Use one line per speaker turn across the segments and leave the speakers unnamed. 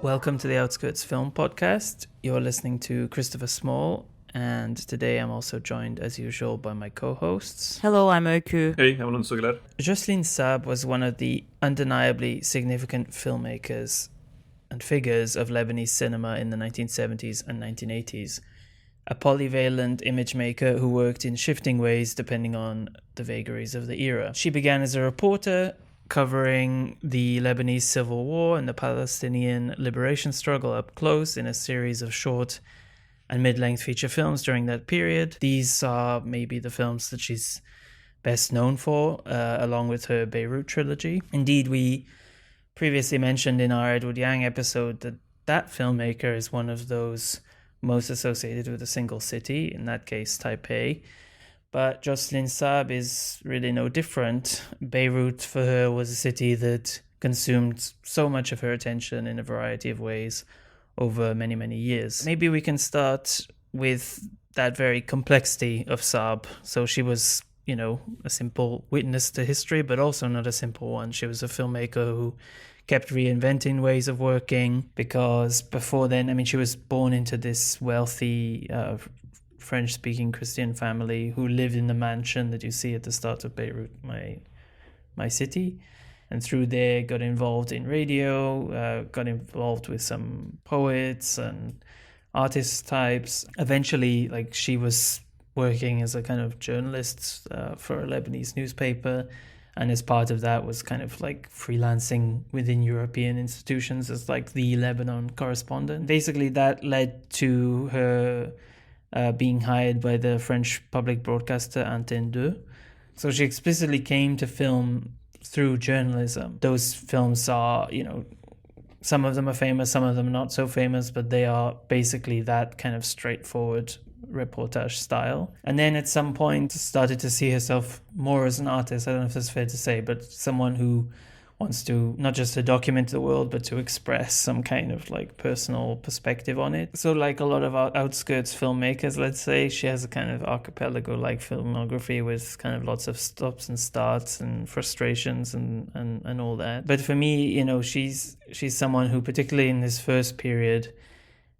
Welcome to the Outskirts Film Podcast. You're listening to Christopher Small, and today I'm also joined, as usual, by my co-hosts.
Hello, I'm Öykü.
Hey, I'm Alonso Aguilar.
Jocelyne Saab was one of the undeniably significant filmmakers and figures of Lebanese cinema in the 1970s and 1980s. A polyvalent image maker who worked in shifting ways depending on the vagaries of the era. She began as a reporter, covering the Lebanese Civil War and the Palestinian liberation struggle up close in a series of short and mid-length feature films during that period. These are maybe the films that she's best known for, along with her Beirut trilogy. Indeed, we previously mentioned in our Edward Yang episode that filmmaker is one of those most associated with a single city, in that case Taipei. But Jocelyne Saab is really no different. Beirut for her was a city that consumed so much of her attention in a variety of ways over many, many years. Maybe we can start with that very complexity of Saab. So she was, a simple witness to history, but also not a simple one. She was a filmmaker who kept reinventing ways of working, because before then, she was born into this wealthy French-speaking Christian family who lived in the mansion that you see at the start of Beirut, my city. And through there got involved in radio, got involved with some poets and artist types. Eventually, she was working as a kind of journalist for a Lebanese newspaper. And as part of that was kind of freelancing within European institutions as the Lebanon correspondent. Basically, that led to her being hired by the French public broadcaster Antenne 2. So she explicitly came to film through journalism. Those films are, some of them are famous, some of them not so famous, but they are basically that kind of straightforward reportage style. And then at some point started to see herself more as an artist. I don't know if that's fair to say, but someone who wants to not just to document the world, but to express some kind of personal perspective on it. So a lot of Outskirts filmmakers, let's say, she has a kind of archipelago-like filmography with kind of lots of stops and starts and frustrations and all that. But for me, she's someone who, particularly in this first period,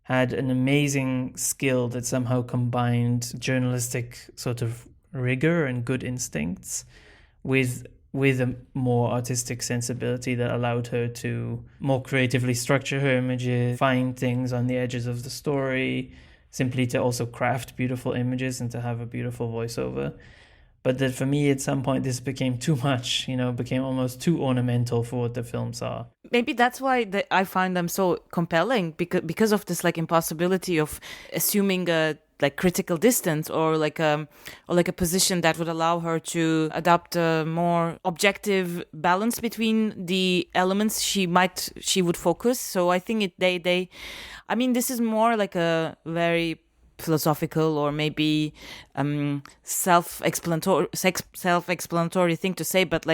had an amazing skill that somehow combined journalistic sort of rigor and good instincts with a more artistic sensibility that allowed her to more creatively structure her images, find things on the edges of the story, simply to also craft beautiful images and to have a beautiful voiceover. But that for me, at some point, this became too much, became almost too ornamental for what the films are.
Maybe that's why I find them so compelling, because of this impossibility of assuming a critical distance or a position that would allow her to adopt a more objective balance between the elements she would focus. So I think this is more a very philosophical or maybe self-explanatory thing to say, but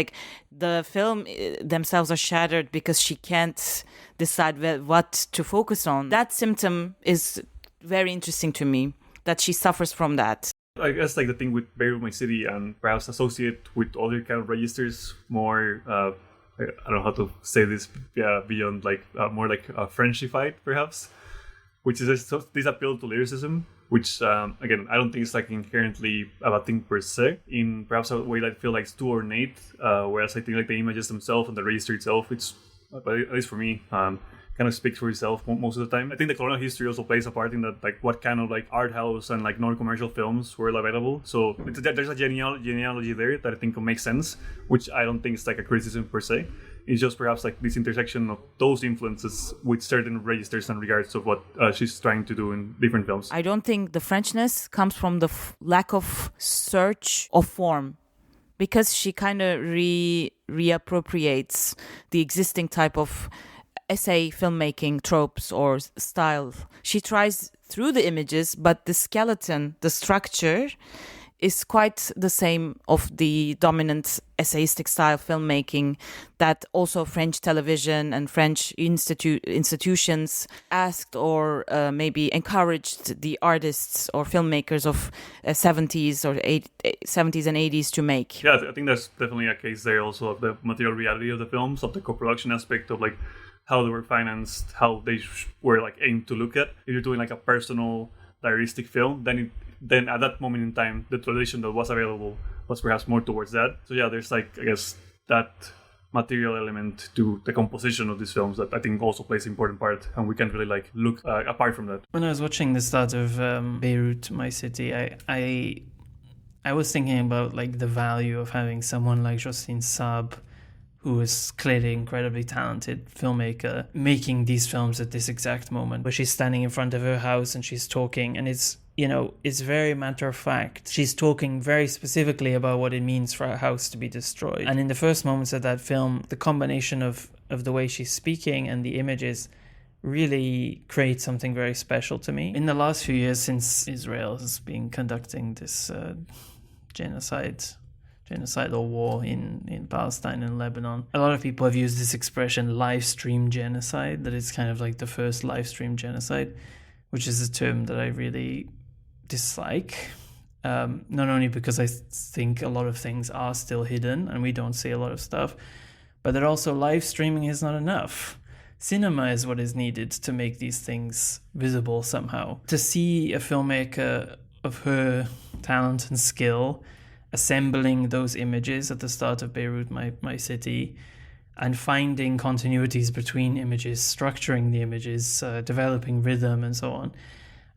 the film themselves are shattered because she can't decide what to focus on. That symptom is very interesting to me, that she suffers from that.
I guess the thing with Beirut, my city, and perhaps associate with other kind of registers more, I don't know how to say this, beyond more Frenchified perhaps, which is this appeal to lyricism, which again, I don't think it's inherently a bad thing per se, in perhaps a way that I feel it's too ornate, whereas I think the images themselves and the register itself, it's, at least for me, kind of speaks for itself most of the time. I think the colonial history also plays a part in that, what kind of art house and non-commercial films were available. So there's a genealogy there that I think makes sense, which I don't think is a criticism per se. It's just perhaps this intersection of those influences with certain registers and regards of what she's trying to do in different films.
I don't think the Frenchness comes from the lack of search of form, because she kind of reappropriates the existing type of essay filmmaking tropes or style. She tries through the images, but the skeleton, the structure, is quite the same of the dominant essayistic style filmmaking that also French television and French institutions asked or maybe encouraged the artists or filmmakers of 70s or 70s and 80s to make.
Yeah, I think there's definitely a case there also of the material reality of the films, of the co-production aspect of like how they were financed, how they were like aimed to look at. If you're doing like a personal diaristic film, then at that moment in time, the tradition that was available was perhaps more towards that. So yeah, there's like, I guess, that material element to the composition of these films that I think also plays an important part, and we can't really like look apart from that.
When I was watching the start of Beirut, my city, I was thinking about like the value of having someone like Jocelyne Saab, who is clearly incredibly talented filmmaker, making these films at this exact moment where she's standing in front of her house and she's talking, and it's very matter of fact. She's talking very specifically about what it means for a house to be destroyed. And in the first moments of that film, the combination of the way she's speaking and the images really creates something very special to me. In the last few years, since Israel has been conducting this genocidal war in Palestine and Lebanon, a lot of people have used this expression live stream genocide, that it's kind of like the first live stream genocide, which is a term that I really dislike, not only because I think a lot of things are still hidden and we don't see a lot of stuff, but that also live streaming is not enough. Cinema is what is needed to make these things visible somehow. To see a filmmaker of her talent and skill assembling those images at the start of Beirut, my city, and finding continuities between images, structuring the images, developing rhythm and so on,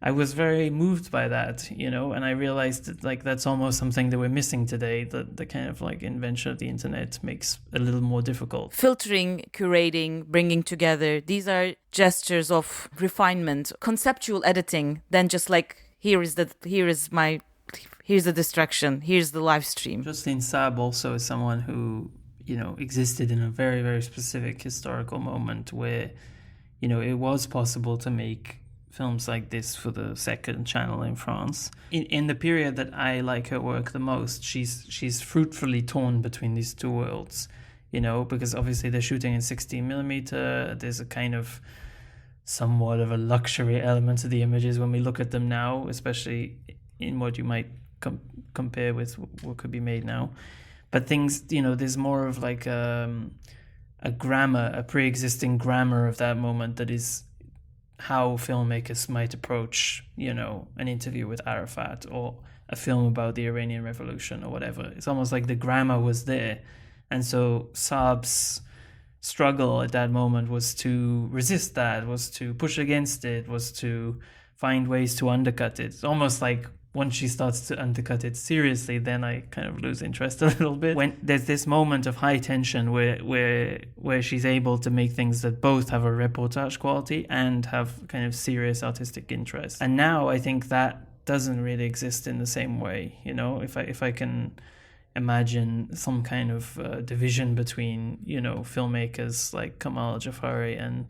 I was very moved by that, and I realized that like that's almost something that we're missing today, that the kind of like invention of the internet makes a little more difficult.
Filtering, curating, bringing together, these are gestures of refinement, conceptual editing, then just like here's the destruction, here's the live stream.
Jocelyne Saab also is someone who, existed in a very, very specific historical moment where, it was possible to make films like this for the second channel in France. In the period that I like her work the most, she's fruitfully torn between these two worlds, because obviously they're shooting in 16mm. There's a kind of somewhat of a luxury element to the images when we look at them now, especially in what you might compare with what could be made now. But things, there's more of like a grammar, a pre-existing grammar of that moment that is how filmmakers might approach, an interview with Arafat or a film about the Iranian Revolution or whatever. It's almost like the grammar was there. And so Saab's struggle at that moment was to resist that, was to push against it, was to find ways to undercut it. It's almost like once she starts to undercut it seriously, then I kind of lose interest a little bit. When there's this moment of high tension where she's able to make things that both have a reportage quality and have kind of serious artistic interest. And now I think that doesn't really exist in the same way. If I can imagine some kind of division between, filmmakers like Kamal Jafari and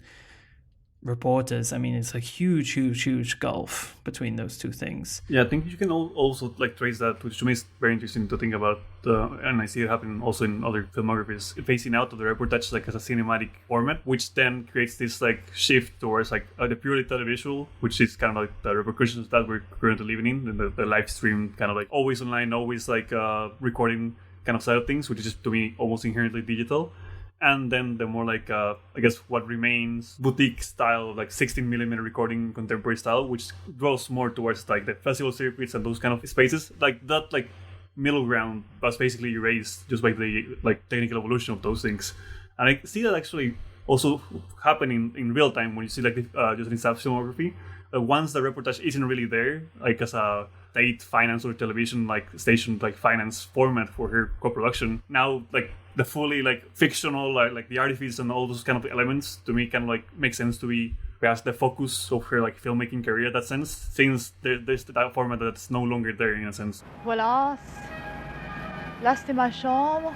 reporters, I mean, it's a huge gulf between those two things.
Yeah, I think you can also like trace that, which to me is very interesting to think about, and I see it happen also in other filmographies, phasing out of the reportage like as a cinematic format, which then creates this like shift towards like the purely televisual, which is kind of like the repercussions that we're currently living in, the live stream kind of like always online, always like recording kind of side of things, which is just to me almost inherently digital. And then the more like, I guess, what remains boutique style, like 16mm recording contemporary style, which draws more towards like the festival circuits and those kind of spaces. Like that, like middle ground was basically erased just by the like technical evolution of those things. And I see that actually also happening in real time when you see like the Jocelyne Saab filmography. Once the reportage isn't really there, like as a state finance or television like station like finance format for her co-production, now like the fully like fictional like the artifice and all those kind of elements to me kind of like make sense to be perhaps the focus of her like filmmaking career in that sense, since there's that format that's no longer there in a sense.
Voilà, là c'était ma chambre.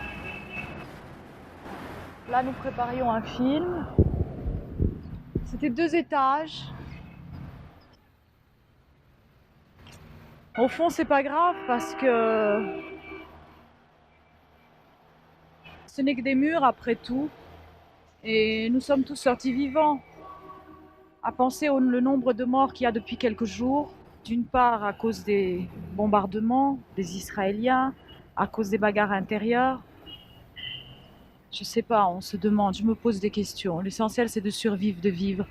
Là nous préparions un film. C'était 2 étages. Au fond, c'est pas grave parce que ce n'est que des murs après tout. Et nous sommes tous sortis vivants. À penser au le nombre de morts qu'il y a depuis quelques jours, d'une part à cause des bombardements des Israéliens, à cause des bagarres intérieures. Je sais pas, on se demande, je me pose des questions. L'essentiel, c'est de survivre, de vivre.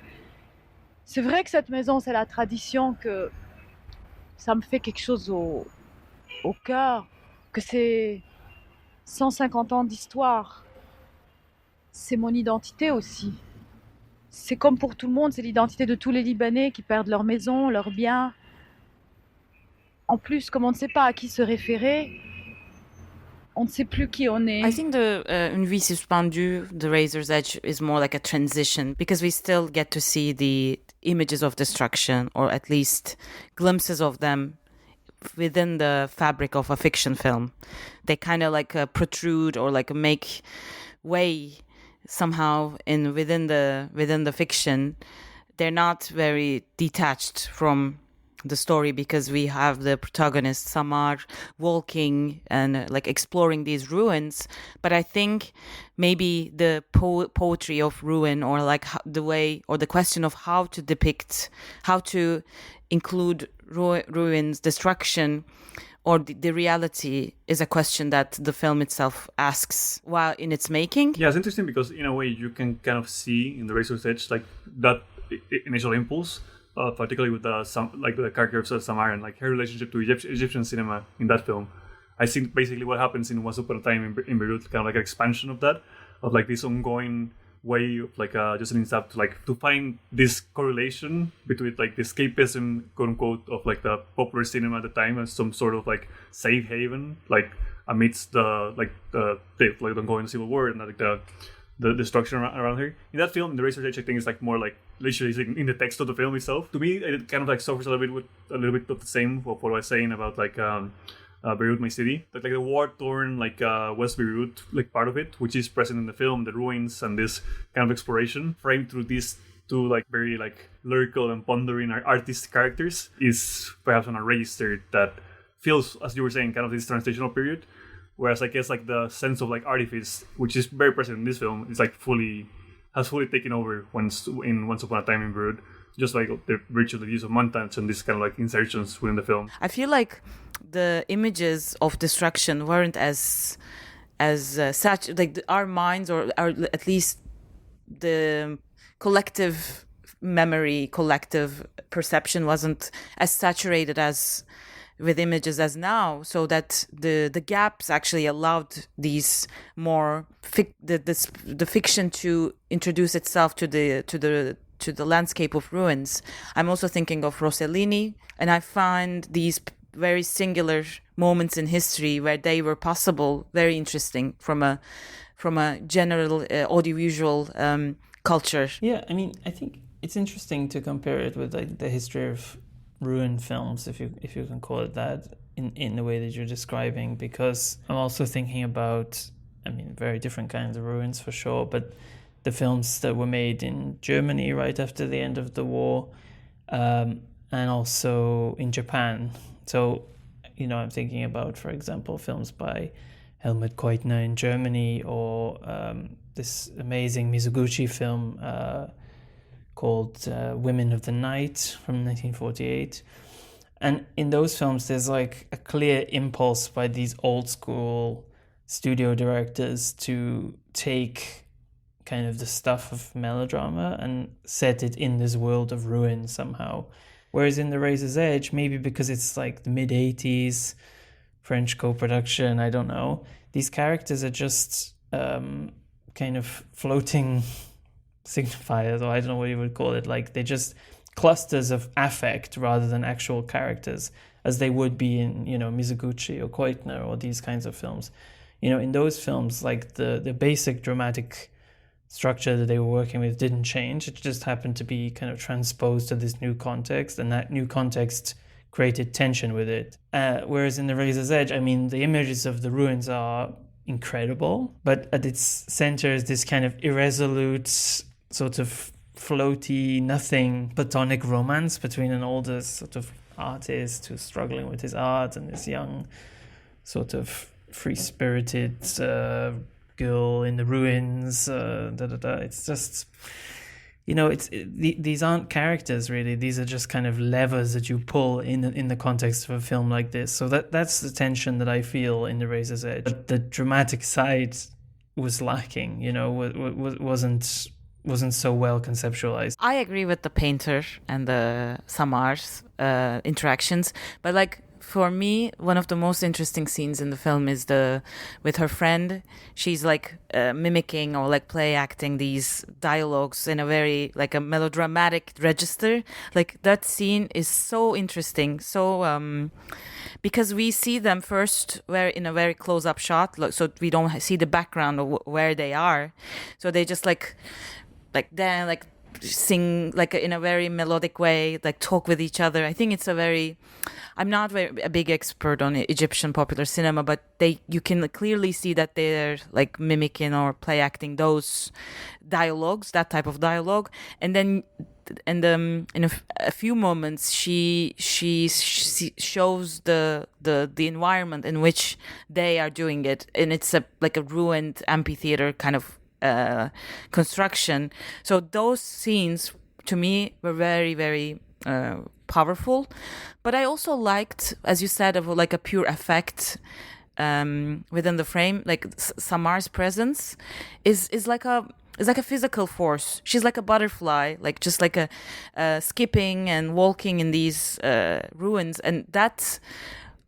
C'est vrai que cette maison, c'est la tradition, que ça me fait quelque chose au cœur, que c'est 150 ans d'histoire. C'est mon identité aussi. C'est comme pour tout le monde, c'est l'identité de tous les Libanais qui perdent leur maison, leurs biens. En plus, comme on ne sait pas à qui se référer, on ne sait plus qui on est.
I think the Une vie suspendue, The Razor's Edge, is more like a transition because we still get to see the images of destruction, or at least glimpses of them within the fabric of a fiction film. They kind of like protrude or like make way somehow within the fiction. They're not very detached from the story because we have the protagonist Samar walking and like exploring these ruins. But I think maybe the poetry of ruin, or like the way, or the question of how to depict, how to include ruins, destruction, or the reality, is a question that the film itself asks while in its making.
Yeah, it's interesting because in a way you can kind of see in The Razor's Edge like that initial impulse, particularly with the character of Samar and like her relationship to Egyptian cinema in that film. I think basically what happens in Once Upon a Time in Beirut, kind of like an expansion of that, of like this ongoing way of like Jocelyne Saab to find this correlation between like the escapism, quote unquote, of like the popular cinema at the time as some sort of like safe haven, like amidst the ongoing Civil War and like the destruction around her. In that film, The Razor's Edge, I think, is like more like literally in the text of the film itself. To me, it kind of like suffers a little bit of the same of what I was saying about like Beirut, my city. Like the war-torn like West Beirut, like part of it, which is present in the film, the ruins and this kind of exploration, framed through these two like very like lyrical and pondering artist characters, is perhaps on a register that feels, as you were saying, kind of this transitional period. Whereas I guess like the sense of like artifice, which is very present in this film, is like has fully taken over Once Upon a Time in Beirut. Just like the virtual use of montage and this kind of like insertions within the film.
I feel like the images of destruction weren't as such, like our minds, or at least the collective memory, collective perception wasn't as saturated as with images as now, so that the gaps actually allowed these more the fiction to introduce itself to the landscape of ruins. I'm also thinking of Rossellini, and I find these very singular moments in history where they were possible very interesting from a general audiovisual culture.
Yeah, I mean, I think it's interesting to compare it with like the history of ruin films, if you can call it that, in the way that you're describing, because I'm also thinking about, I mean, very different kinds of ruins for sure, but the films that were made in Germany right after the end of the war, and also in Japan. So, I'm thinking about, for example, films by Helmut Keutner in Germany, or this amazing Mizoguchi film called Women of the Night from 1948. And in those films, there's like a clear impulse by these old school studio directors to take kind of the stuff of melodrama and set it in this world of ruin somehow. Whereas in The Razor's Edge, maybe because it's like the mid-80s, French co-production, I don't know, these characters are just kind of floating signifiers, or I don't know what you would call it, like they're just clusters of affect rather than actual characters, as they would be in, Mizoguchi or Keutner or these kinds of films. In those films, like the basic dramatic structure that they were working with didn't change. It just happened to be kind of transposed to this new context, and that new context created tension with it. Whereas in The Razor's Edge, I mean, the images of the ruins are incredible, but at its center is this kind of irresolute, sort of floaty, nothing platonic romance between an older sort of artist who's struggling with his art, and this young sort of free-spirited girl in the ruins. It's just, these aren't characters really. These are just kind of levers that you pull in the context of a film like this. So that's the tension that I feel in The Razor's Edge. But the dramatic side was lacking. Wasn't so well conceptualized.
I agree with the painter and the Samar's interactions, but like, for me, one of the most interesting scenes in the film is with her friend. She's like mimicking or like play acting these dialogues in a very like a melodramatic register. Like that scene is so interesting. So because we see them first in a very close up shot, so we don't see the background of where they are. So they just like then like sing like in a very melodic way, like talk with each other. I think it's I'm not a big expert on Egyptian popular cinema, but you can clearly see that they're like mimicking or play acting those dialogues, that type of dialogue. And then in a few moments she shows the environment in which they are doing it, and it's like a ruined amphitheater kind of construction. So those scenes to me were very, very powerful. But I also liked, as you said, of like a pure effect within the frame. Like Samar's presence is like a physical force. She's like a butterfly, like just like a skipping and walking in these ruins, and that's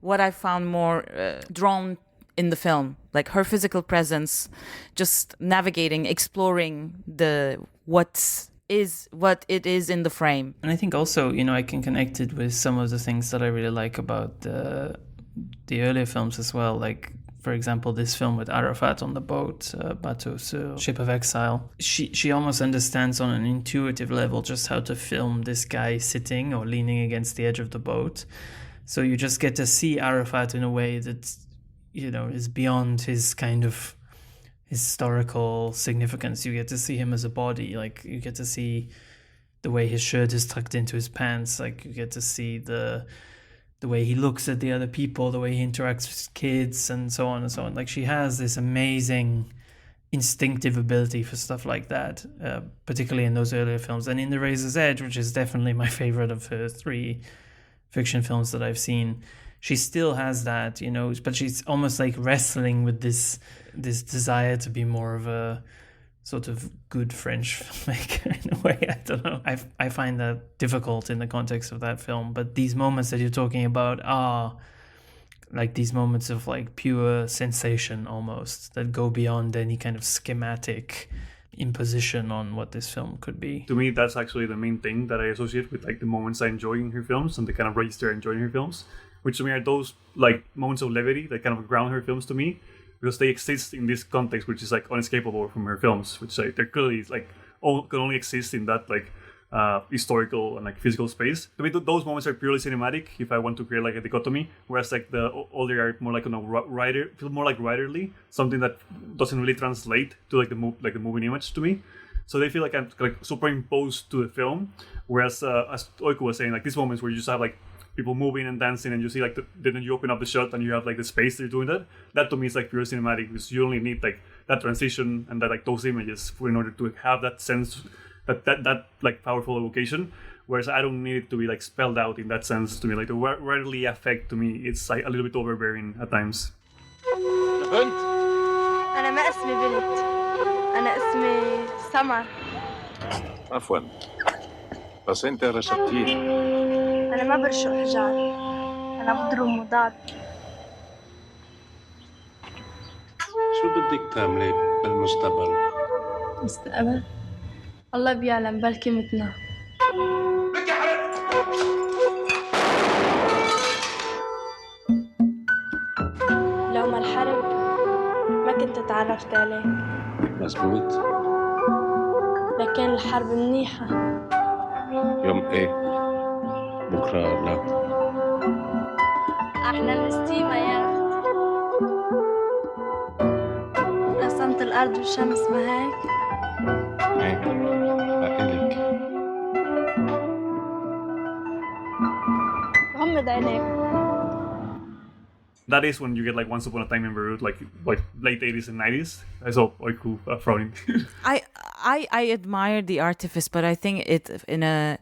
what I found more drawn in the film, like her physical presence, just navigating, exploring what it is in the frame.
And I think also, I can connect it with some of the things that I really like about the earlier films as well. Like, for example, this film with Arafat on the boat, Bateau sur Ship of Exile. She almost understands on an intuitive level just how to film this guy sitting or leaning against the edge of the boat. So you just get to see Arafat in a way that is beyond his kind of historical significance. You get to see him as a body. Like, you get to see the way his shirt is tucked into his pants. Like, you get to see the way he looks at the other people, the way he interacts with kids, and so on and so on. Like, she has this amazing instinctive ability for stuff like that, particularly in those earlier films. And in The Razor's Edge, which is definitely my favorite of her 3 fiction films that I've seen, she still has that, but she's almost like wrestling with this desire to be more of a sort of good French filmmaker in a way. I don't know. I find that difficult in the context of that film. But these moments that you're talking about are like these moments of like pure sensation almost that go beyond any kind of schematic imposition on what this film could be.
To me, that's actually the main thing that I associate with like the moments I enjoy in her films and the kind of register I enjoy in her films, which to me are those like moments of levity that kind of ground her films to me, because they exist in this context which is like unescapable from her films, which like they're clearly like can only exist in that like historical and like physical space. To me, those moments are purely cinematic if I want to create like a dichotomy, whereas like the older are more like feel more like writerly, something that doesn't really translate to like the moving image to me. So they feel like I'm like superimposed to the film, whereas as Oiku was saying, like these moments where you just have like people moving and dancing, and you see like then you open up the shot and you have like the space that you're doing that to me is like pure cinematic, because you only need like that transition and that like those images in order to have that sense, that like powerful evocation. Whereas I don't need it to be like spelled out in that sense. To me, like the writerly effect to me, it's like a little bit overbearing at times.
بنت
أنا ما اسمي بنت، أنا اسمي سمر.
عفوا بس أنت رشقتيني.
أنا ما برشق حجار، أنا بضرب مضاد.
شو بدك تعملي بالمستقبل؟
مستقبل؟ الله بيعلم، بلكي متنا. لو ما الحرب ما كنت تعرفت عليه.
مزبوط.
لكن الحرب منيحة.
يوم ايه؟ بكرة لا.
احنا الاستيمة يا أخت. رسمت الأرض والشمس ما هيك؟
ايه لإلك.
عينيك.
That is when you get like Once Upon a Time in Beirut, like late 80s and 90s. I saw Oiku frowning.
I admire the artifice, but I think it in a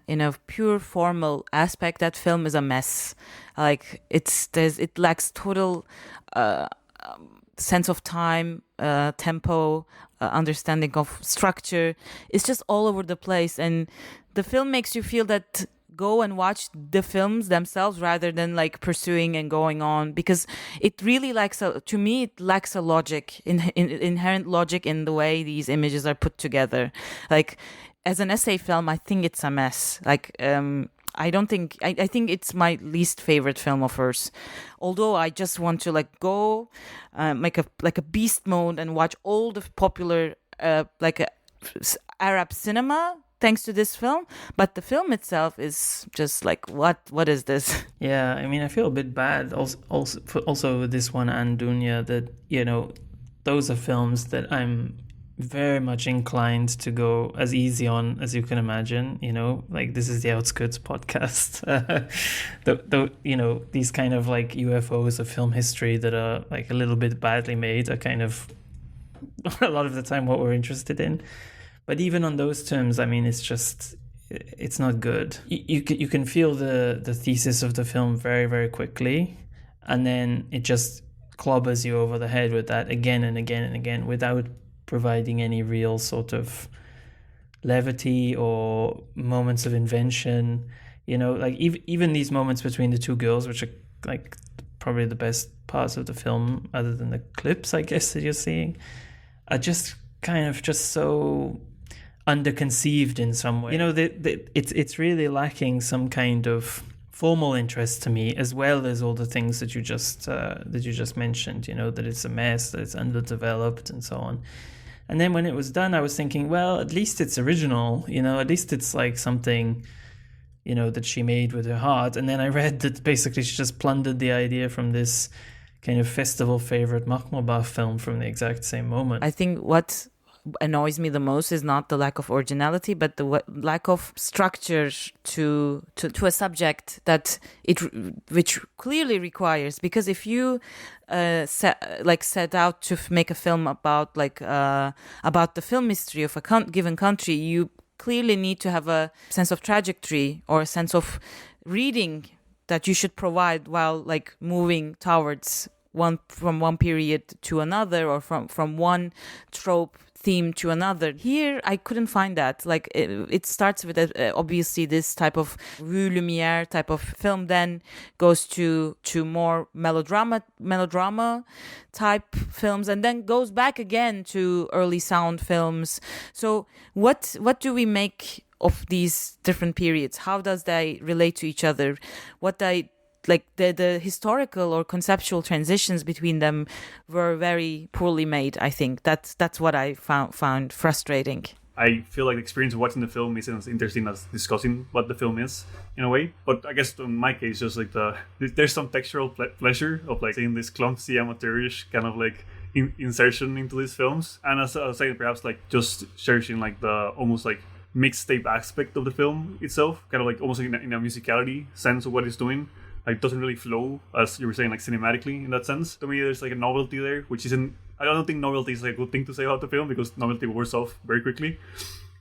pure formal aspect, that film is a mess. Like it lacks total sense of time, tempo, understanding of structure. It's just all over the place, and the film makes you feel that go and watch the films themselves rather than like pursuing and going on, because it really lacks to me it lacks a logic, inherent logic in the way these images are put together. Like as an essay film, I think it's a mess. Like I think it's my least favorite film of hers, although I just want to like go make a beast mode and watch all the popular Arab cinema thanks to this film. But the film itself is just like, what is this?
Yeah, I mean, I feel a bit bad also with this one and Dunya, that, you know, those are films that I'm very much inclined to go as easy on as you can imagine, you know, like this is the Outskirts podcast. You know, these kind of like UFOs of film history that are like a little bit badly made are kind of a lot of the time what we're interested in. But even on those terms, I mean, it's not good. You can feel the thesis of the film very, very quickly, and then it just clobbers you over the head with that again and again and again without providing any real sort of levity or moments of invention. You know, like even these moments between the two girls, which are like probably the best parts of the film, other than the clips, I guess, that you're seeing, are just kind of just so underconceived in some way. You know, it's really lacking some kind of formal interest to me, as well as all the things that you just mentioned. You know, that it's a mess, that it's underdeveloped, and so on. And then when it was done, I was thinking, well, at least it's original. You know, at least it's like something, you know, that she made with her heart. And then I read that basically she just plundered the idea from this kind of festival favorite Mahmoubah film from the exact same moment.
I think what annoys me the most is not the lack of originality, but the lack of structure to a subject that which clearly requires. Because if you set out to make a film about the film history of a given country, you clearly need to have a sense of trajectory or a sense of reading that you should provide while like moving towards from one period to another, or from one trope theme to another. Here, I couldn't find that. Like it starts with obviously this type of Rue Lumière type of film, then goes to more melodrama type films, and then goes back again to early sound films. So what do we make of these different periods? How does they relate to each other? The historical or conceptual transitions between them were very poorly made. I think that's what I found frustrating.
I feel like the experience of watching the film isn't as interesting as discussing what the film is, in a way. But I guess in my case, just like there's some textural pleasure of like seeing this clumsy, amateurish kind of like insertion into these films. And as I was saying, perhaps like just cherishing like the almost like mixtape aspect of the film itself, kind of like almost in a musicality sense of what it's doing. Like doesn't really flow, as you were saying, like cinematically in that sense. To me, there's like a novelty there, which isn't. I don't think novelty is like a good thing to say about the film, because novelty wears off very quickly.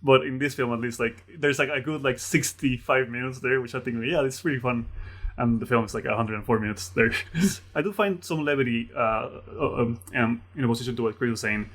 But in this film, at least, like there's like a good like 65 minutes there, which I think, yeah, it's pretty fun. And the film is like 104 minutes there. I do find some levity in opposition to what Chris was saying,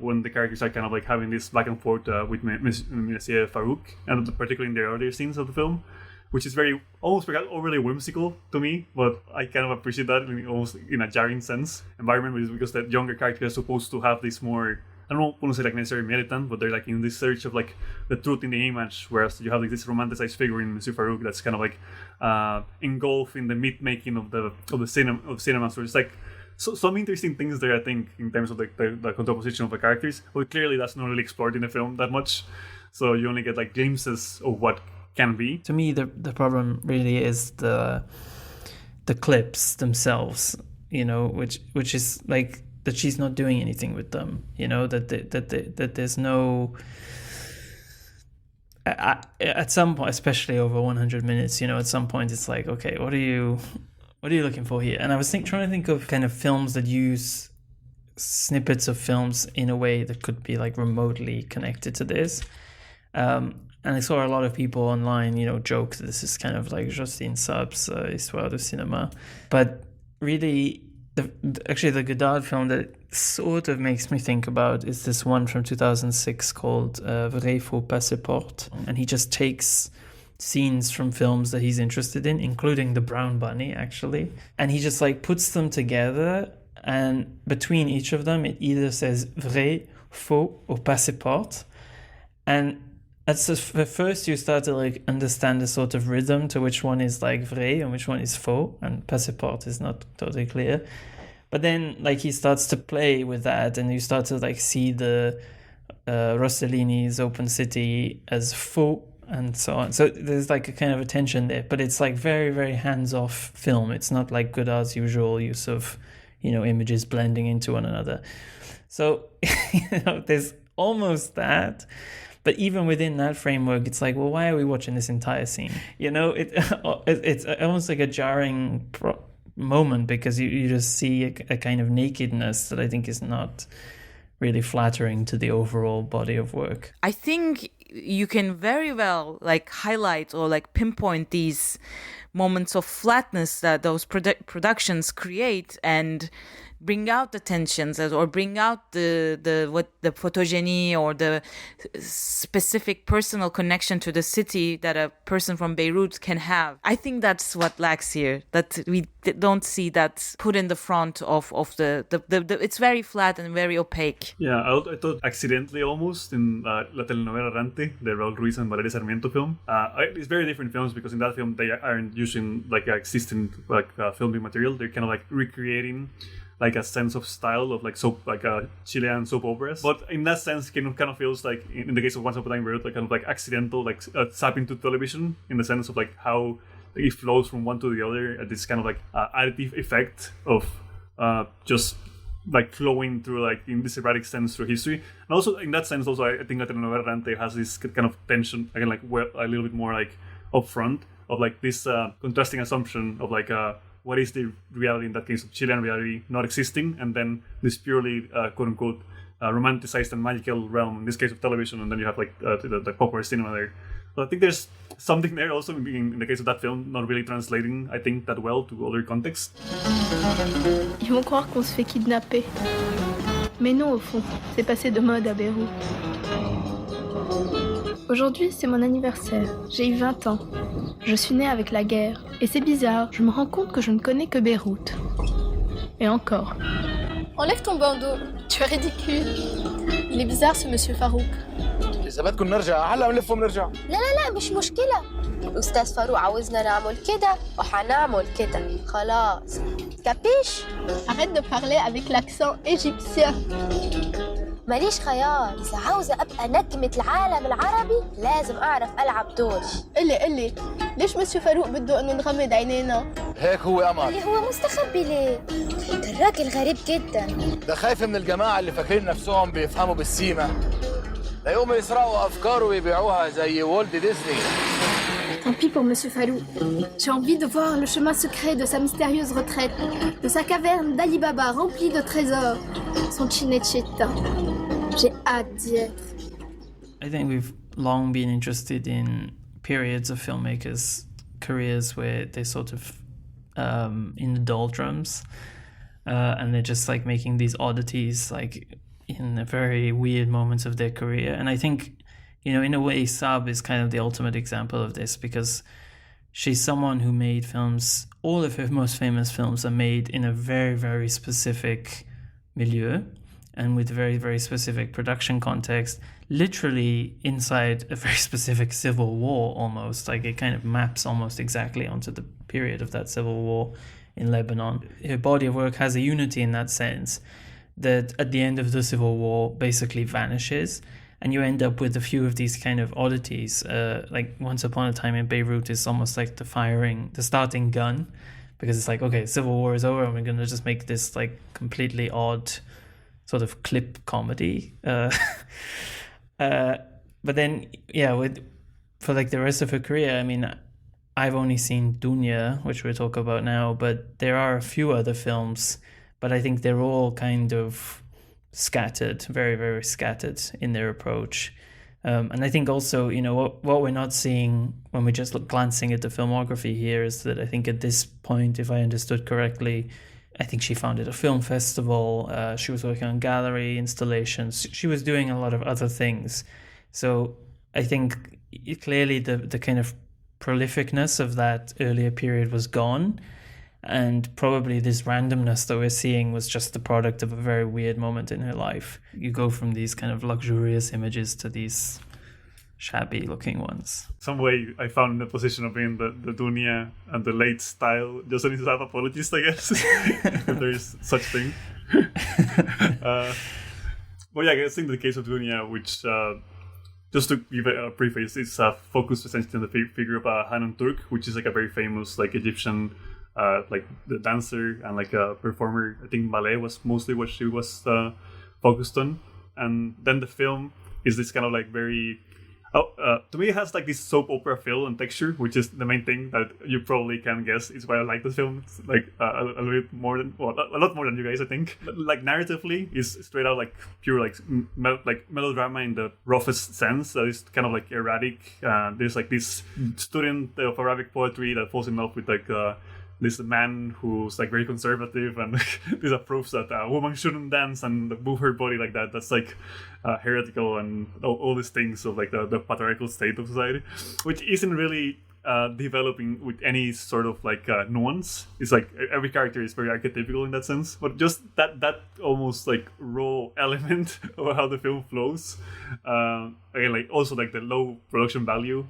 when the characters are kind of like having this back and forth with Monsieur Farouk, and particularly in the earlier scenes of the film, which is almost overly whimsical to me, but I kind of appreciate that almost in a jarring sense environment, because that younger character is supposed to have this more, I don't want to say like necessarily militant, but they're like in this search of like the truth in the image, whereas you have like this romanticized figure in Monsieur Farouk that's kind of like engulfed in the myth making of the cinema. So it's like some interesting things there, I think, in terms of like the contraposition of the characters, but clearly that's not really explored in the film that much. So you only get like glimpses of what can be.
To me, the problem really is the clips themselves, you know, which is like that she's not doing anything with them, you know, that there's no. at some point, especially over 100 minutes, at some point it's like, okay, what are you looking for here? And I was trying to think of kind of films that use snippets of films in a way that could be like remotely connected to this. And I saw a lot of people online, joke that this is kind of like Jocelyne Saab's Histoire du Cinéma. But really, the Godard film that sort of makes me think about is this one from 2006 called Vrai Faux Passeport. And he just takes scenes from films that he's interested in, including The Brown Bunny, actually. And he just like puts them together, and between each of them, it either says Vrai, Faux, or Passeport. And at first you start to like understand the sort of rhythm to which one is like vrai and which one is faux, and passeport is not totally clear. But then like he starts to play with that, and you start to like see the Rossellini's Open City as faux and so on. So there's like a kind of a tension there, but it's like very, very hands-off film. It's not like Godard's usual use of, images blending into one another. So, there's almost that. But even within that framework, it's like, well, why are we watching this entire scene? It's almost like a jarring moment, because you just see a kind of nakedness that I think is not really flattering to the overall body of work.
I think you can very well like highlight or like pinpoint these moments of flatness that those productions create and bring out the tensions or bring out the photogeny or the specific personal connection to the city that a person from Beirut can have. I think that's what lacks here, that we don't see that put in the front of the it's very flat and very opaque.
Yeah, I thought accidentally almost in La Telenovela Errante, the Raúl Ruiz and Valeria Sarmiento film. It's very different films, because in that film they aren't using like existing filming material. They're kind of like recreating like a sense of style of like soap, like Chilean soap operas. But in that sense, it kind of feels like, in the case of Once Upon a Time in Beirut, like kind of like accidental, like tapping to television, in the sense of like how it flows from one to the other at this kind of like additive effect of just like flowing through, like in this erratic sense, through history. And also in that sense, also I think that Telenovela Errante has this kind of tension, again, like a little bit more like upfront, of like this contrasting assumption of like what is the reality, in that case of Chilean reality, not existing, and then this purely quote-unquote romanticized and magical realm, in this case of television, and then you have like the popular cinema there. So I think there's something there also in the case of that film, not really translating, I think, that well to other contexts.
Ils vont croire qu'on se fait kidnapper. Mais non, au fond, c'est passé de mode à Beyrouth. Aujourd'hui, c'est mon anniversaire. J'ai eu 20 ans. Je suis née avec la guerre. Et c'est bizarre, je me rends compte que je ne connais que Beyrouth. Et encore.
Enlève ton bandeau, tu es ridicule. Il est bizarre ce monsieur Farouk.
إذا بدكم نرجع هلا بنلف وبنرجع.
لا مش مشكلة. الأستاذ فاروق عاوزنا نعمل كده وحنعمل كده. خلاص. كابيش؟
Arrête de parler avec l'accent égyptien.
ماليش خيار، إذا عاوزة أبقى نجمة العالم العربي لازم أعرف ألعب دور.
قلي ليش مسيو فاروق بده إنه نغمض عينينا؟
هيك هو أمر.
اللي هو مستخبي ليه؟ الراجل غريب جدا.
ده خايف من الجماعة اللي فاكرين نفسهم بيفهموا بالسيما. لا يقوموا يسرقوا أفكاره ويبيعوها زي والت ديزني.
Tant pis pour Monsieur Fallou. J'ai envie de voir le chemin secret de sa mystérieuse retraite, de sa caverne d'Ali Baba remplie de trésors, son Cinecittà. J'ai hâte d'y être.
I think we've long been interested in periods of filmmakers' careers where they're sort of in the doldrums, and they're just like making these oddities, like in the very weird moments of their career. And I think, in a way, Saab is kind of the ultimate example of this, because she's someone who made films. All of her most famous films are made in a very, very specific milieu and with very, very specific production context, literally inside a very specific civil war almost. Like it kind of maps almost exactly onto the period of that civil war in Lebanon. Her body of work has a unity in that sense, that at the end of the civil war basically vanishes, and you end up with a few of these kind of oddities. Like Once Upon a Time in Beirut is almost like the starting gun, because it's like, okay, civil war is over and we're going to just make this like completely odd sort of clip comedy. But then, with for like the rest of her career, I mean, I've only seen Dunya, which we'll talk about now, but there are a few other films, but I think they're all kind of scattered, very, very scattered in their approach. And I think also, what we're not seeing when we're just glancing at the filmography here is that I think at this point, if I understood correctly, I think she founded a film festival. She was working on gallery installations. She was doing a lot of other things. So I think clearly the kind of prolificness of that earlier period was gone. And probably this randomness that we're seeing was just the product of a very weird moment in her life. You go from these kind of luxurious images to these shabby looking ones.
Some way I found in the position of being the Dunya and the late style Jocelyne Saab apologist, I guess. If there is such thing. But yeah, I guess in the case of Dunya, which just to give a preface, it's focused essentially on the figure of Hanan Turk, which is like a very famous like Egyptian like the dancer and like a performer. I think ballet was mostly what she was focused on. And then the film is this kind of like very to me it has like this soap opera feel and texture, which is the main thing that you probably can guess is why I like this film. It's like a little bit more than, well, a lot more than you guys, I think. Like narratively is straight out like pure like melodrama in the roughest sense. That is kind of like erratic. There's like this student of Arabic poetry that falls in love with like this man who's like very conservative and this approves that a woman shouldn't dance and move her body like that. That's like heretical and all these things of like the patriarchal state of society, which isn't really developing with any sort of like nuance. It's like every character is very archetypical in that sense, but just that almost like raw element of how the film flows. Again, like also like the low production value,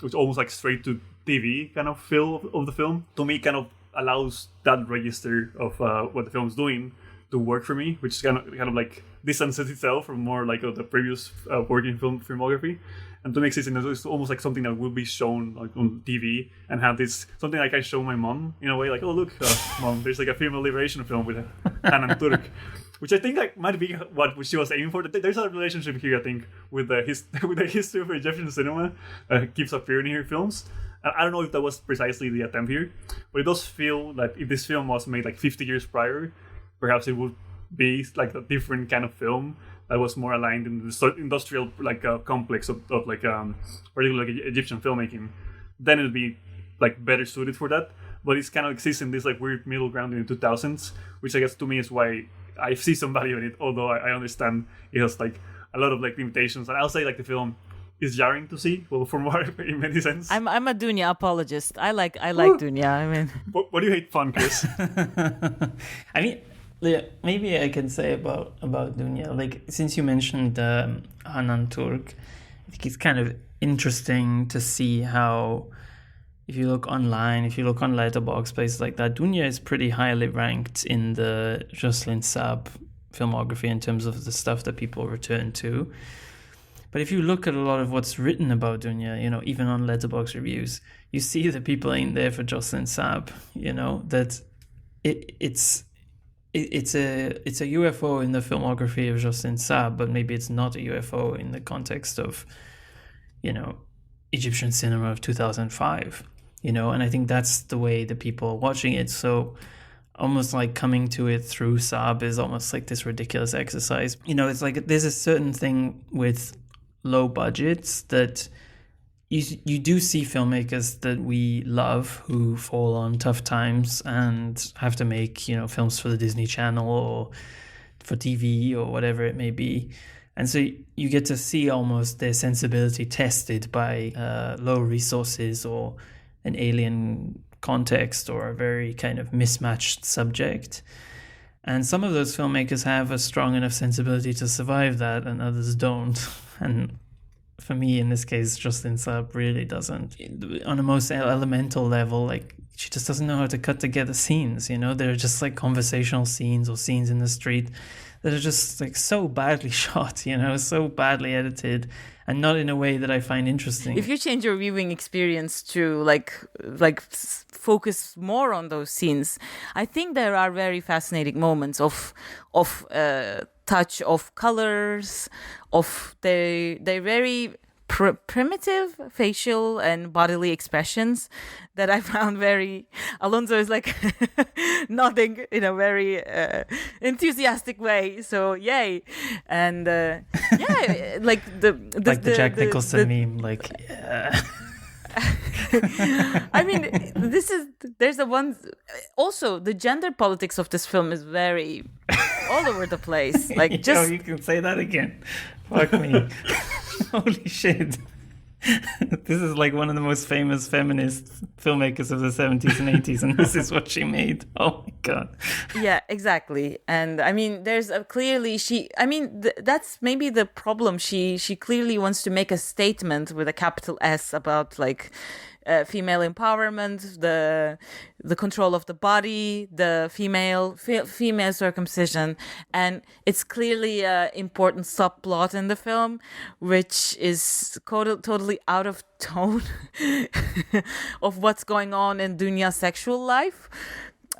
which almost like straight to TV kind of feel of the film, to me kind of allows that register of what the film's doing to work for me, which is kind of like distances itself from more like the previous working filmography, and to make it it's almost like something that will be shown like on TV and have this something like I show my mom in a way, like, oh look, mom, there's like a female liberation film with Hanan Turk, which I think like might be what she was aiming for. There's a relationship here, I think, with the history of Egyptian cinema that keeps appearing in her films. I don't know if that was precisely the attempt here, but it does feel that if this film was made like 50 years prior, perhaps it would be like a different kind of film that was more aligned in the industrial like complex of like particularly like Egyptian filmmaking. Then it would be like better suited for that. But it's kind of exists in this like weird middle ground in the 2000s, which I guess to me is why I see some value in it. Although I understand it has like a lot of like limitations, and I'll say like the film is jarring to see. Well, from what in many sense.
I'm a Dunya apologist. I like Dunya. I mean,
what do you hate fun, Chris?
I mean, yeah, maybe I can say about Dunya. Like, since you mentioned Hanan Turk, I think it's kind of interesting to see how, if you look online, if you look on Letterboxd, places like that, Dunya is pretty highly ranked in the Jocelyne Saab filmography in terms of the stuff that people return to. But if you look at a lot of what's written about Dunya, even on Letterboxd reviews, you see that people ain't there for Jocelyne Saab. That it's a UFO in the filmography of Jocelyne Saab, but maybe it's not a UFO in the context of, Egyptian cinema of 2005. And I think that's the way the people are watching it. So almost like coming to it through Saab is almost like this ridiculous exercise. It's like there's a certain thing with low budgets that you do see filmmakers that we love who fall on tough times and have to make films for the Disney Channel or for TV or whatever it may be, and so you get to see almost their sensibility tested by low resources or an alien context or a very kind of mismatched subject. And some of those filmmakers have a strong enough sensibility to survive that, and others don't. And for me, in this case, Jocelyne Saab really doesn't. On a most elemental level, like, she just doesn't know how to cut together scenes, They're just like conversational scenes or scenes in the street that are just like so badly shot, so badly edited, and not in a way that I find interesting.
If you change your viewing experience to like focus more on those scenes, I think there are very fascinating moments of touch of colors, of they very primitive facial and bodily expressions that I found very. Alonso is like nodding in a very enthusiastic way. So yay, and yeah, like
the Jack Nicholson meme, like yeah.
I mean, there's a one. Also, the gender politics of this film is very all over the place. Like, just
you can say that again. Fuck me. Holy shit. This is like one of the most famous feminist filmmakers of the 70s and 80s, and this is what she made. Oh my god.
Yeah, exactly. And I mean, there's clearly that's maybe the problem. She clearly wants to make a statement with a capital S about like female empowerment, the control of the body, the female circumcision, and it's clearly an important subplot in the film, which is totally out of tone of what's going on in Dunya's sexual life.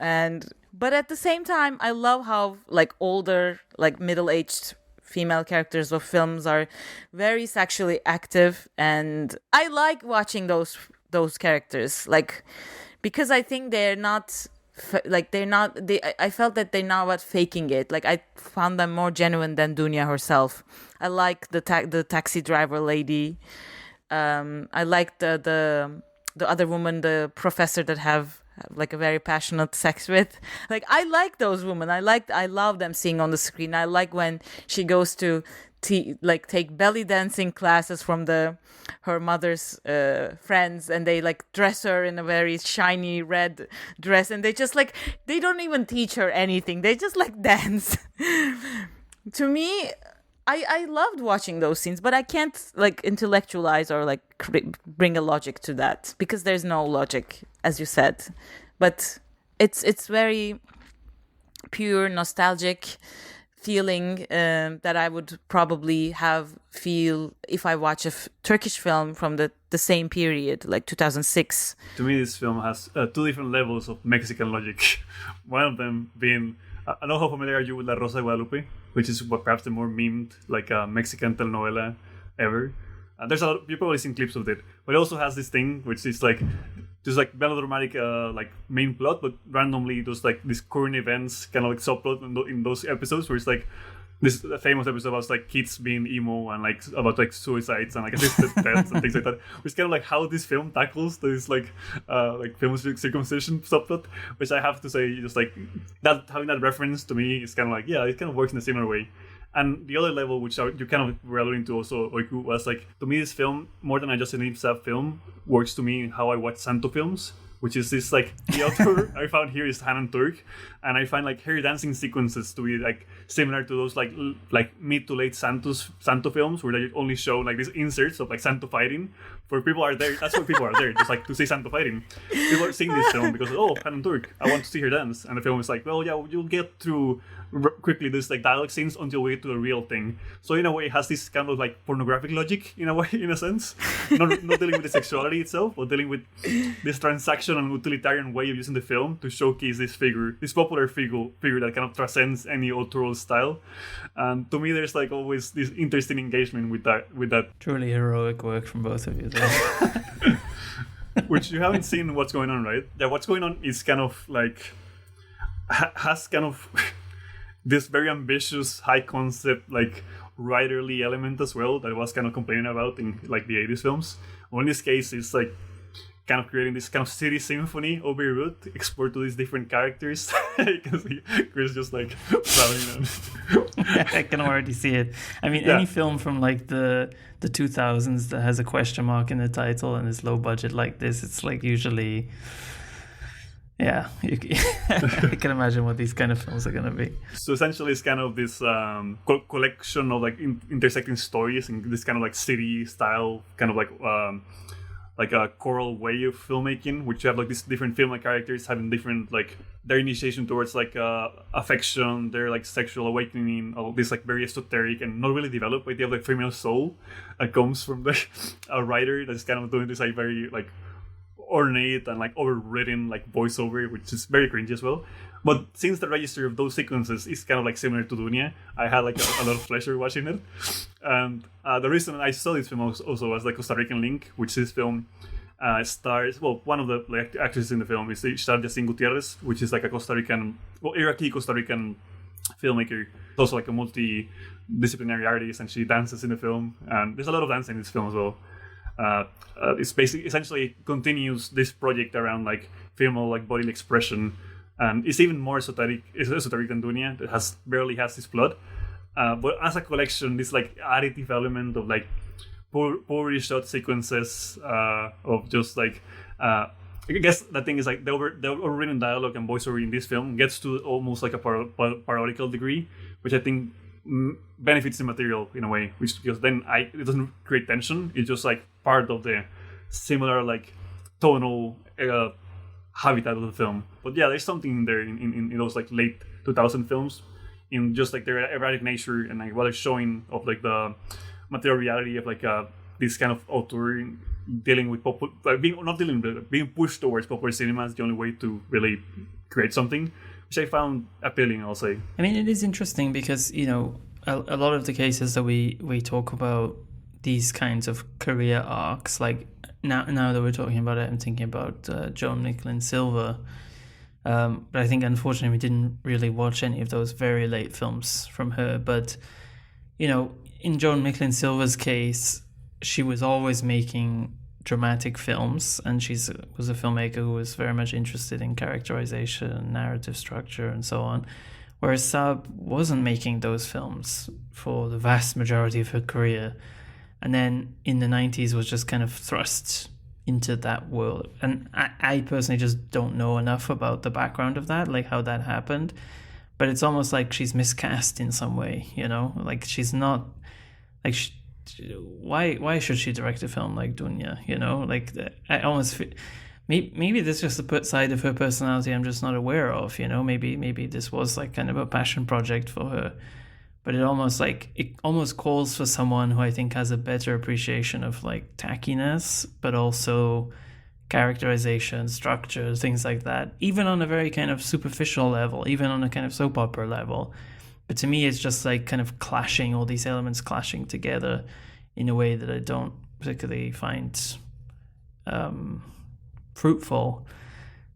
But at the same time, I love how like older, like middle-aged female characters of films are very sexually active, and I like watching those characters, like, because I think I felt that they're not about faking it. Like, I found them more genuine than Dunya herself. I like the taxi driver lady. I like the other woman, the professor that have like a very passionate sex with. Like, I like those women. I love them seeing on the screen. I like when she goes to take belly dancing classes from her mother's friends, and they like dress her in a very shiny red dress, and they just like, they don't even teach her anything, they just like dance. To me, I loved watching those scenes, but I can't like intellectualize or like bring a logic to that, because there's no logic, as you said. But it's very pure nostalgic feeling that I would probably feel if I watch a Turkish film from the same period, like 2006.
To me, this film has two different levels of Mexican logic. One of them being, I don't know how familiar are you with La Rosa de Guadalupe, which is perhaps the more memed like Mexican telenovela ever. And there's a lot, you've probably seen clips of it, but it also has this thing which is like just like melodramatic like main plot, but randomly those like these current events kind of like subplot in those episodes, where it's like this famous episode about like kids being emo and like about like suicides and like assisted deaths and things like that. Which kind of like how this film tackles this like famous circumcision subplot, which I have to say, just like that, having that reference to me is kind of like, yeah, it kind of works in a similar way. And the other level, which you kind of were alluding to also, Oiku, was like, to me this film, more than a Jocelyne Saab film, works to me in how I watch Santo films, which is this like, the author I found here is Hanan Turk, and I find like her dancing sequences to be like similar to those like mid to late Santo films, where they only show like these inserts of like Santo fighting. For people are there, that's why people are there, just like to see Santo fighting. People are seeing this film because, oh, Hanan Turk, I want to see her dance, and the film is like, well, yeah, you'll get through quickly this like dialogue scenes until we get to the real thing. So in a way, it has this kind of like pornographic logic in a way, in a sense, not dealing with the sexuality itself, but dealing with this transaction and utilitarian way of using the film to showcase this figure, this popular figure that kind of transcends any authorial style. And to me, there's like always this interesting engagement with that.
Truly heroic work from both of you there.
Which you haven't seen What's Going On, right? Yeah, What's Going On is kind of like has kind of this very ambitious, high concept, like writerly element as well that I was kind of complaining about in like the 80s films. Well, in this case, it's like kind of creating this kind of city symphony of Beirut, explored to these different characters. You can see Chris just like frowning on.
I can already see it. I mean, any film from like the 2000s that has a question mark in the title and is low budget like this, it's like usually... Yeah, I can imagine what these kind of films are going to be.
So essentially, it's kind of this collection of like intersecting stories in this kind of like city style, kind of like a choral way of filmmaking, which you have like these different female characters having different like their initiation towards like affection, their like sexual awakening, all this like very esoteric and not really developed idea of like female soul that comes from like a writer that's kind of doing this like very like ornate and like overwritten like voiceover, which is very cringy as well. But since the register of those sequences is kind of like similar to Dunya, I had like a lot of pleasure watching it. And the reason I saw this film also was the Costa Rican link, which this film stars, one of the actresses in the film is Jocelyne Gutierrez, which is like a Iraqi Costa Rican filmmaker. Also like a multidisciplinary artist, and she dances in the film. And there's a lot of dancing in this film as well. It's basically essentially continues this project around like female like bodily expression, and it's even more esoteric than Dunya. That barely has this plot, but as a collection, this like additive element of like poorly shot sequences of just like I guess the thing is like the overwritten dialogue and voiceover in this film gets to almost like a parodical degree, which I think benefits the material in a way, because then it doesn't create tension. It's just like part of the similar like tonal habitat of the film. But yeah, there's something in there in those like late 2000 films, in just like their erratic nature and like what is showing of like the material reality of like this kind of auteur dealing with being pushed towards popular cinema is the only way to really create something, which I found appealing, I'll say.
I mean, it is interesting because, you know, a lot of the cases that we talk about these kinds of career arcs, like now that we're talking about it, I'm thinking about Jocelyne Saab. But I think, unfortunately, we didn't really watch any of those very late films from her. But, you know, in Jocelyne Saab's case, she was always making dramatic films, and she was a filmmaker who was very much interested in characterization, narrative structure, and so on. Whereas Saab wasn't making those films for the vast majority of her career, and then in the 90s was just kind of thrust into that world. And I personally just don't know enough about the background of that, like how that happened. But it's almost like she's miscast in some way, you know? Like she's not... like why should she direct a film like Dunya, you know? Like I almost feel, maybe there's just a side of her personality I'm just not aware of, you know? Maybe this was like kind of a passion project for her, but it almost calls for someone who I think has a better appreciation of like tackiness, but also characterization, structure, things like that, even on a very kind of superficial level, even on a kind of soap opera level. But to me, it's just like kind of clashing, all these elements clashing together in a way that I don't particularly find fruitful.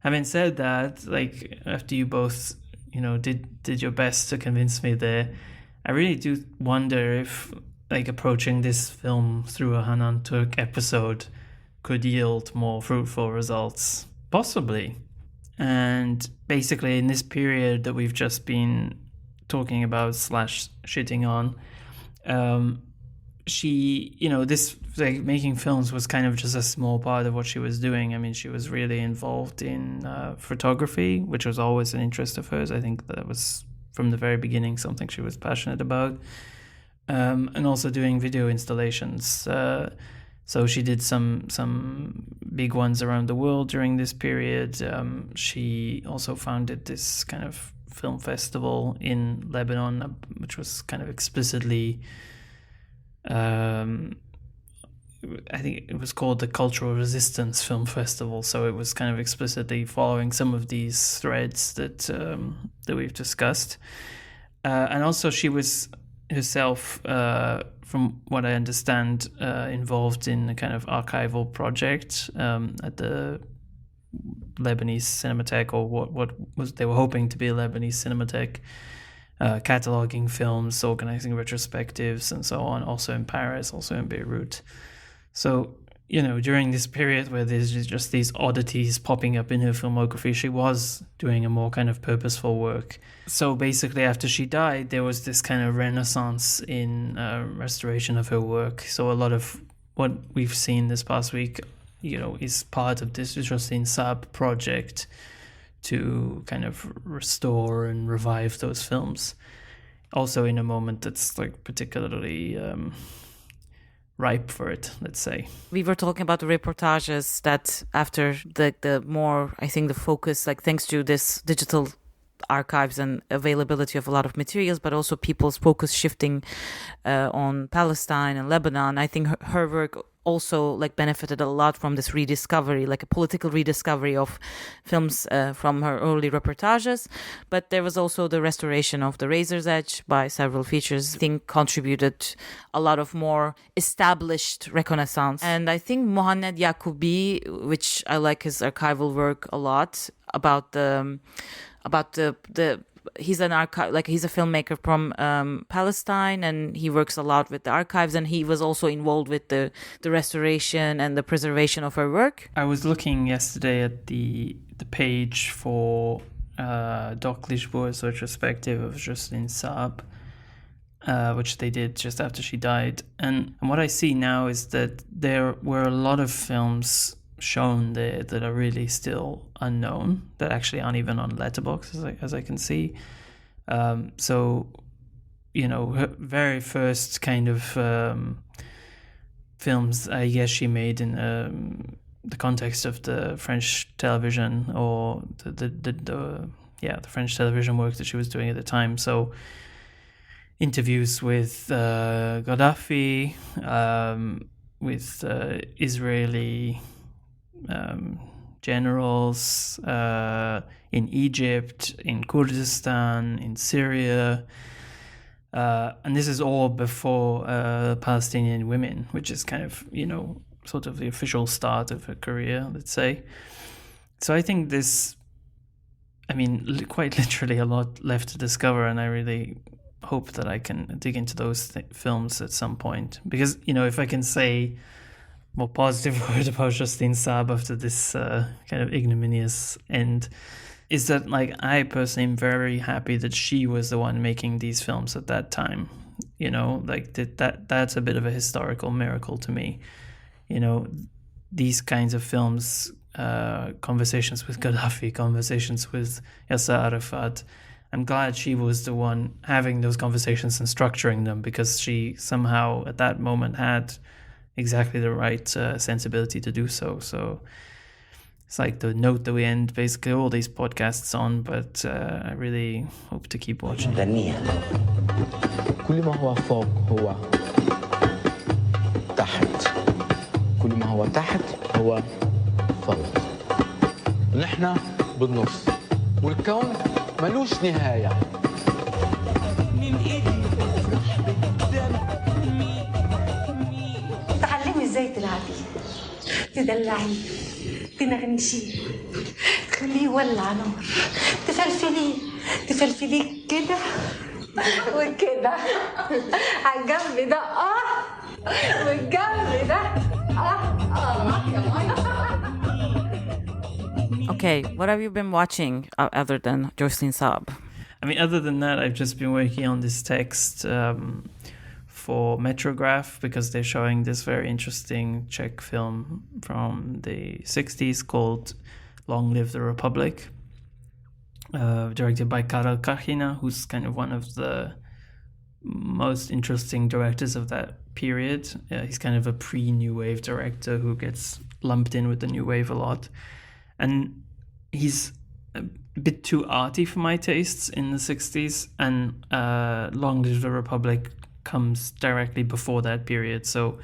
Having said that, like after you both, you know, did your best to convince me there, I really do wonder if like approaching this film through a Hanan Turk episode could yield more fruitful results. Possibly. And basically in this period that we've just been talking about / shitting on, she, you know, this like making films was kind of just a small part of what she was doing. I mean, she was really involved in photography, which was always an interest of hers. I think that was from the very beginning something she was passionate about, and also doing video installations. So she did some big ones around the world during this period. She also founded this kind of film festival in Lebanon, which was kind of explicitly, I think it was called the Cultural Resistance Film Festival. So it was kind of explicitly following some of these threads that we've discussed. And also she was herself, from what I understand, involved in a kind of archival project at the Lebanese Cinematheque, or what was they were hoping to be a Lebanese Cinematheque, cataloging films, organizing retrospectives, and so on. Also in Paris, also in Beirut. So, you know, during this period where there's just these oddities popping up in her filmography, she was doing a more kind of purposeful work. So basically, after she died, there was this kind of renaissance in restoration of her work. So a lot of what we've seen this past week, you know, is part of this Jocelyne Saab project to kind of restore and revive those films. Also in a moment that's like particularly ripe for it, let's say.
We were talking about the reportages that after the more, I think the focus, like thanks to this digital archives and availability of a lot of materials, but also people's focus shifting on Palestine and Lebanon, I think her work also like benefited a lot from this rediscovery, like a political rediscovery of films from her early reportages. But there was also the restoration of The Razor's Edge by several features, I think contributed a lot of more established reconnaissance. And I think Mohaned Yacoubi, which I like his archival work a lot, about the he's an archive, like he's a filmmaker from Palestine, and he works a lot with the archives, and he was also involved with the restoration and the preservation of her work.
I was looking yesterday at the page for Doc Lichbour's retrospective of Jocelyne Saab, which they did just after she died, and what I see now is that there were a lot of films shown there that are really still unknown, that actually aren't even on Letterboxd, as I can see. So, you know, her very first kind of films, I guess she made in the context of the French television, or the French television work that she was doing at the time. So, interviews with Gaddafi, with Israeli generals in Egypt, in Kurdistan, in Syria, and this is all before Palestinian women, which is kind of, you know, sort of the official start of her career, let's say. So I think this, I mean, quite literally a lot left to discover, and I really hope that I can dig into those films at some point, because, you know, if I can say more positive word about Jocelyne Saab after this kind of ignominious end, is that, like, I personally am very happy that she was the one making these films at that time. You know, like that's a bit of a historical miracle to me. You know, these kinds of films, conversations with Gaddafi, conversations with Yasser Arafat, I'm glad she was the one having those conversations and structuring them, because she somehow at that moment had exactly the right sensibility to do so. So it's like the note that we end basically all these podcasts on, but I really hope to keep watching.
كل ما هو فوق هو تحت، كل ما هو تحت هو فوق، نحن بالنص، والكون ملوش نهاية. من إيدي افرح بالدم.
تعلمي ازاي تلعبي، تدلعيه، تنغنشيه، تخليه يولع نار، تفلفليه كده وكده، على الجنب ده والجنب ده
Okay, what have you been watching other than Jocelyne Saab?
I mean, other than that, I've just been working on this text for Metrograph, because they're showing this very interesting Czech film from the 60s called Long Live the Republic, directed by Karel Kachina, who's kind of one of the most interesting directors of that period. He's kind of a pre-New Wave director who gets lumped in with the New Wave a lot. And he's a bit too arty for my tastes in the 60s, and Long Live the Republic comes directly before that period. So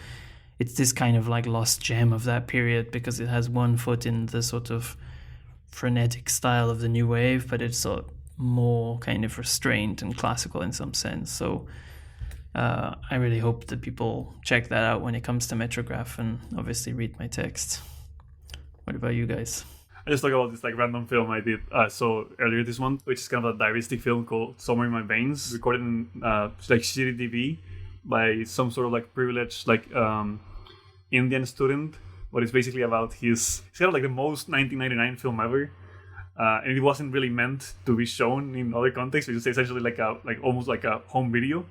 it's this kind of like lost gem of that period, because it has one foot in the sort of frenetic style of the New Wave, but it's more kind of restrained and classical in some sense. So I really hope that people check that out when it comes to Metrograph, and obviously read my text. What about you guys?
I just talk about this like random film I did so earlier this month, which is kind of a diaristic film called Summer in My Veins, recorded in like shitty TV by some sort of like privileged like Indian student. But it's basically about it's kind of like the most 1999 film ever, and it wasn't really meant to be shown in other contexts. It's essentially like almost like a home video,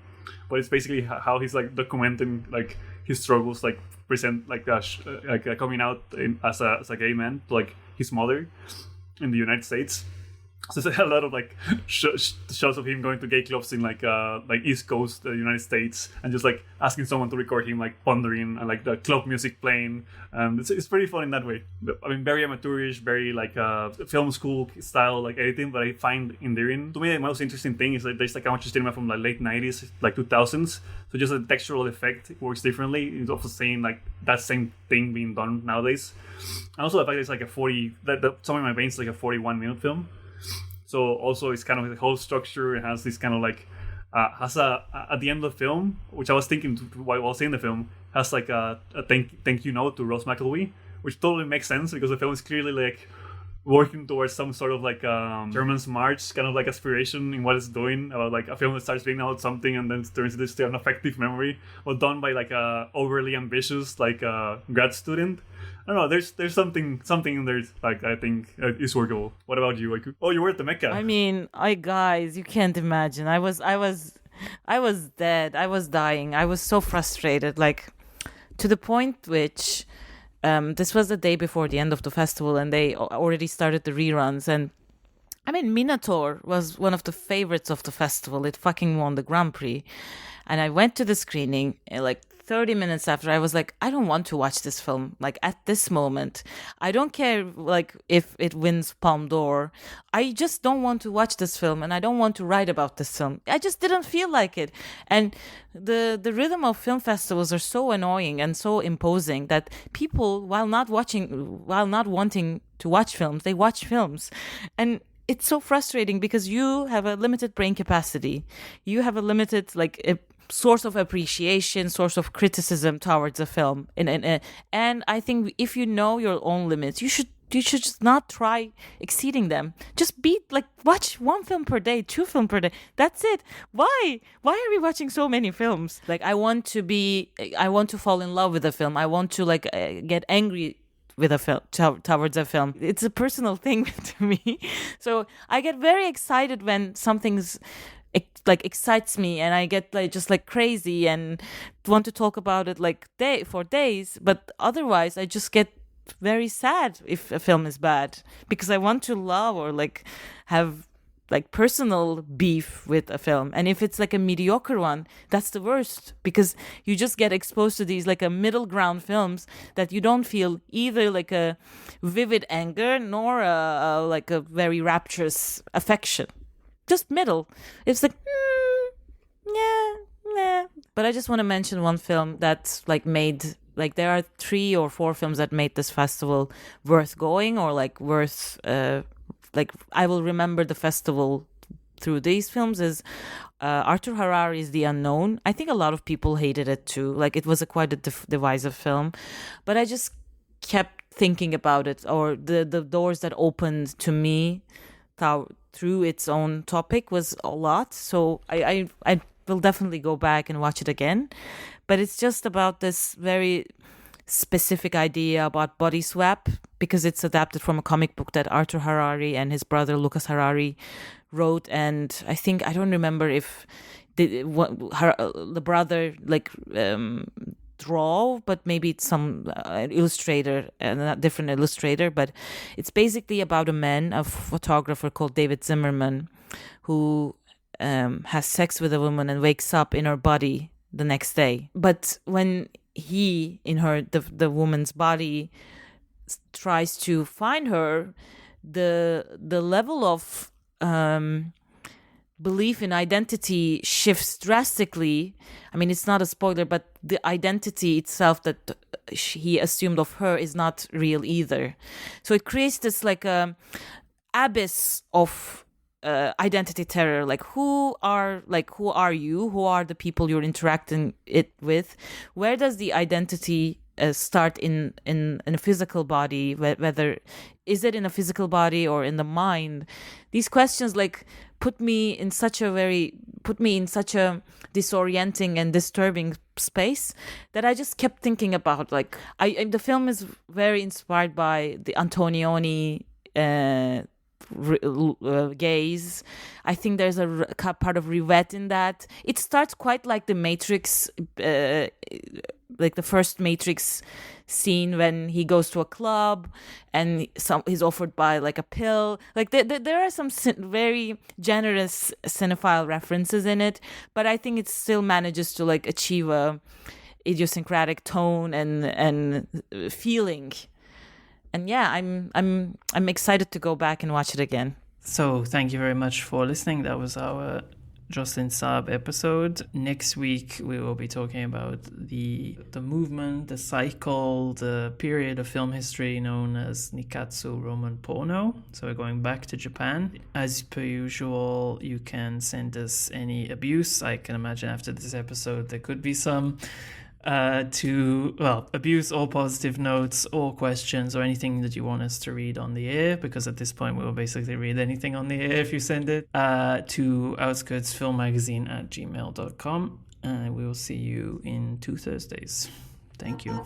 but it's basically how he's like documenting like his struggles, like present like coming out as a gay man to like his mother in the United States, So there's a lot of like shots of him going to gay clubs in like East Coast United States, and just like asking someone to record him like pondering, and like the club music playing. It's pretty fun in that way. I mean, very amateurish, very like film school style like editing, but I find endearing. To me, the most interesting thing is that there's like a bunch of cinema from like late 90s, like 2000s. So just a textural effect works differently. It's also saying like that same thing being done nowadays. And also the fact that it's like a 40, that Some of My Veins is like a 41-minute film. So also it's kind of the whole structure. It has this kind of like at the end of the film, which I was thinking while seeing the film, has like a thank you note to Rose McElwee, which totally makes sense because the film is clearly like working towards some sort of like German's March kind of like aspiration in what it's doing, about like a film that starts being about something and then turns into an effective memory, but done by like a overly ambitious like grad student. I don't know. There's something in there like I think is workable. What about you? Like, oh, you were at the Mecca.
I mean, guys, you can't imagine. I was dead. I was dying. I was so frustrated, like to the point which this was the day before the end of the festival, and they already started the reruns. And I mean, Minotaur was one of the favorites of the festival. It fucking won the Grand Prix, and I went to the screening like 30 minutes after. I was like, I don't want to watch this film. Like at this moment, I don't care like if it wins Palme d'Or. I just don't want to watch this film, and I don't want to write about this film. I just didn't feel like it. And the rhythm of film festivals are so annoying and so imposing that people, while not wanting to watch films, they watch films. And it's so frustrating because you have a limited brain capacity. You have a limited source of appreciation, source of criticism towards a film. And I think if you know your own limits, you should just not try exceeding them. Just watch one film per day, 2 films per day. That's it. Why are we watching so many films? Like I want to fall in love with a film. I want to get angry with a film towards a film. It's a personal thing to me. So I get very excited when something's excites me, and I get just crazy and want to talk about it for days. But otherwise, I just get very sad if a film is bad, because I want to love or have personal beef with a film. And if it's a mediocre one, that's the worst, because you just get exposed to these a middle ground films that you don't feel either a vivid anger nor a very rapturous affection. Just middle. It's yeah. But I just want to mention one film that's made there are 3 or 4 films that made this festival worth going, or worth I will remember the festival through these films. Is Arthur Harari's The Unknown. I think a lot of people hated it too. It was quite a divisive film, but I just kept thinking about it, or the doors that opened to me through its own topic was a lot. So I will definitely go back and watch it again. But it's just about this very specific idea about body swap, because it's adapted from a comic book that Arthur Harari and his brother Lucas Harari wrote. And I don't remember if the brother draw, but maybe it's some illustrator, a different illustrator. But it's basically about a photographer called David Zimmerman, who has sex with a woman and wakes up in her body the next day. But when he, in the woman's body, tries to find her, the level of belief in identity shifts drastically. I mean, it's not a spoiler, but the identity itself that he assumed of her is not real either. So it creates this abyss of identity terror. Who are you? Who are the people you're interacting with? Where does the identity start in a physical body? Whether is it in a physical body or in the mind? These questions put me in such a disorienting and disturbing space that I just kept thinking about. The film is very inspired by the Antonioni gaze. I think there's a part of Rivette in that. It starts quite like the Matrix, like the first Matrix scene when he goes to a club and he's offered by like a pill. Like there are some very generous cinephile references in it, but I think it still manages to like achieve a idiosyncratic tone and feeling. And yeah, I'm excited to go back and watch it again.
So thank you very much for listening. That was our Jocelyne Saab episode. Next week we will be talking about the movement, the cycle, the period of film history known as Nikatsu Roman Porno. So we're going back to Japan. As per usual, you can send us any abuse. I can imagine after this episode there could be some abuse or positive notes or questions or anything that you want us to read on the air, because at this point we will basically read anything on the air if you send it to outskirtsfilmmagazine@gmail.com, and we will see you in 2 Thursdays. Thank you.